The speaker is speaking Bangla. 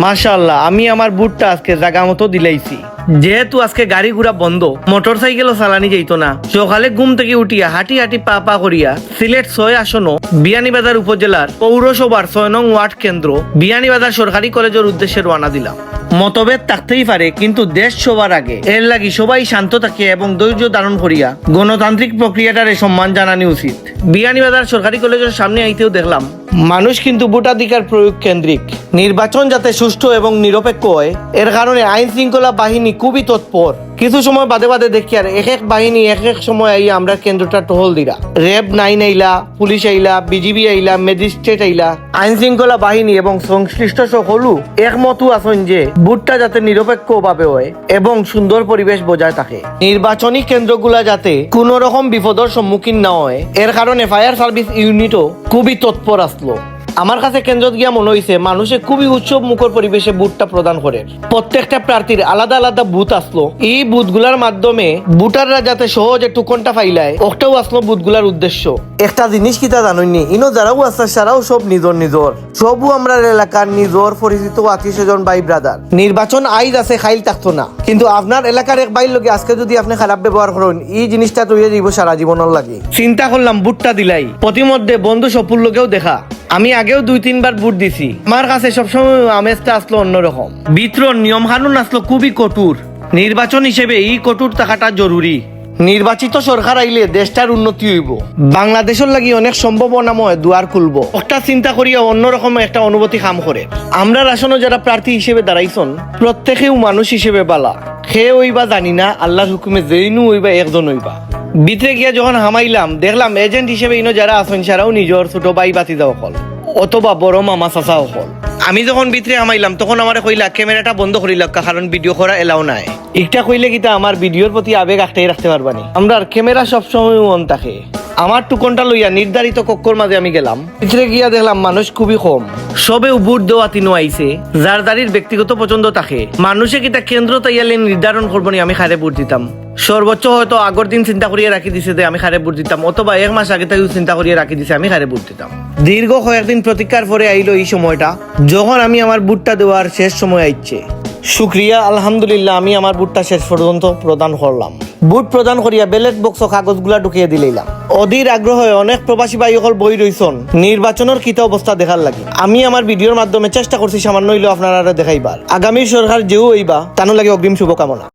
মাশাআল্লাহ, আমি আমার বুটটা আজকে জায়গা মতো দিলাইছি। যেহেতু আজকে গাড়ি ঘোড়া বন্ধ, মোটর সাইকেলও চালানি যাইত না, সকালে ঘুম থেকে উঠিয়া হাঁটি হাঁটি পা পা করিয়া সিলেট ৬ আসন বিয়ানীবাজার উপজেলার পৌরসভার ৬ নং ওয়ার্ড কেন্দ্র বিয়ানীবাজার সরকারি কলেজের উদ্দেশ্যে রওনা দিলাম। মতভেদ থাকতেই পারে, কিন্তু দেশ সবার আগে, এর লাগি সবাই শান্ত থাকিয়া এবং ধৈর্য ধারণ করিয়া গণতান্ত্রিক প্রক্রিয়াটারে সম্মান জানানি উচিত। বিয়ানীবাজার সরকারি কলেজের সামনে আইতেও দেখলাম মানুষ কিন্তু ভোটাধিকার প্রয়োগ কেন্দ্রিক। নির্বাচন যাতে সুষ্ঠু এবং নিরপেক্ষ হয়, এর কারণে আইন শৃঙ্খলা বাহিনী খুবই তৎপর। কিছু সময় বাদে বাদে দেখি আর এক এক বাহিনী এক এক সময় আইয়া আমরা কেন্দ্রটা টহল দিরা। র্যাব 9 আইলা, পুলিশ আইলা, বিজিবি আইলা, ম্যাজিস্ট্রেট আইলা। আইন শৃঙ্খলা বাহিনী এবং সংশ্লিষ্ট সকলু একমতও আছেন যে ভোটটা যাতে নিরপেক্ষ ভাবে হয় এবং সুন্দর পরিবেশ বজায় থাকে। নির্বাচনী কেন্দ্রগুলা যাতে কোন রকম বিপদের সম্মুখীন না হয়, এর কারণে ফায়ার সার্ভিস ইউনিটও খুবই তৎপর আসলো। আমার কাছে কেন্দ্র গিয়া মনে হয়েছে মানুষে খুবই উৎসব মুখর পরিবেশে বুথটা প্রদান করে। প্রত্যেকটা প্রার্থীর আলাদা আলাদা বুথ আসলো। এই বুথগুলার মাধ্যমে ভোটাররা যাতে সহজে টুকনটা ফাইলায়, ওটাও আসলো বুথগুলার উদ্দেশ্য। একটা জিনিস কিতা জানুননি, ইনো যারাও আছে সারাও সব নিজর নিজর, সবও আমরা এলাকার নিজর পরিচিত আত্মীয় স্বজন ভাই ব্রাদার। নির্বাচন আইজ আছে খাইল থাকতো না, কিন্তু আপনার এলাকার এক ভাইয়ের লোকে আজকে যদি আপনি খারাপ ব্যবহার করেন, এই জিনিসটা তৈরি দিব সারা জীবনের লাগে। চিন্তা করলাম বুথটা দিলাই, প্রতিমধ্যে বন্ধু সপুর লোকেও দেখা। আমি আগেও 2-3 বার ভোট দিছি, আমার কাছে সবসময় আমেজটা আসলো অন্যরকম। বিতরণ নিয়ম কানুন আসলো খুবই কঠোর। নির্বাচন হিসেবে এই কঠোর থাকাটা জরুরি। নির্বাচিত সরকার আইলে দেশটার উন্নতি হইব, বাংলাদেশের লাগি অনেক সম্ভাবনাময় দুয়ার খুলবো। একটা চিন্তা করিয়া অন্যরকম একটা অনুভূতি কাম করে। আমরা আসলে যারা প্রার্থী হিসেবে দাঁড়াইছন, প্রত্যেকেও মানুষ হিসেবে বালা। খেয়ে হইবা জানি না, আল্লাহর হুকুমে যেইনু হইবা একজন হইবা। ভিতরে গিয়া যখন হামাইলাম, দেখলাম এজেন্ট হিসেবে ইনো যারা আছেন সারাও নিজের ছোট ভাই বাতিজা হল অথবা বড় মামা চাচা হল। আমি যখন ভিতরে হামাইলাম তখন আমার কইলা ক্যামেরাটা বন্ধ করিলাম, কারণ ভিডিও করা এলাও নাই। একটা কইলে কিতা আমার ভিডিওর প্রতি আবেগ আটকাই রাখতে পারবানি। আমরা ক্যামেরা সবসময় অন থাকে। আমার টুকনটা লইয়া নির্ধারিত কক্ষর মাঝে আমি গেলাম। ভিতরে গিয়া দেখলাম মানুষ খুবই কম, সবে ভোট দেওয়া তিনো আইছে। যার যারির ব্যক্তিগত পছন্দ থাকে, মানুষে কিতা কেন্দ্র তাইয়ালে নির্ধারণ করবনি আমি খারে ভোট দিতাম। সর্বোচ্চ হয়তো আগের দিন চিন্তা করিয়া রাখি দিছে যে আমি খারে ভোট দিতাম, অথবা 1 মাস আগে থেকেও চিন্তা করিয়া রাখি দিছে আমি খারে ভোট দিতাম। দীর্ঘ কয়েকদিন প্রতীক্ষার পরে আইলো এই সময়টা, যখন আমি আমার ভোটটা দেওয়ার শেষ সময় আইছে। শুক্রিয়া, আলহামদুলিল্লাহ, আমি আমার ভোটটা শেষ পর্যন্ত প্রদান করলাম। ভোট প্রদান করিয়া ব্যালট বক্স কাগজগুলা ঢুকিয়ে দিলাম। অধীর আগ্রহে অনেক প্রবাসী ভাই সকল বই রইছন নির্বাচনের কিতা অবস্থা দেখার লাগে। আমি আমার ভিডিওর মাধ্যমে চেষ্টা করছি সামান্য হইলেও আপনারা দেখাইবার। আগামী সরকার যেও হইবা তানো লাগে অগ্রিম শুভকামনা।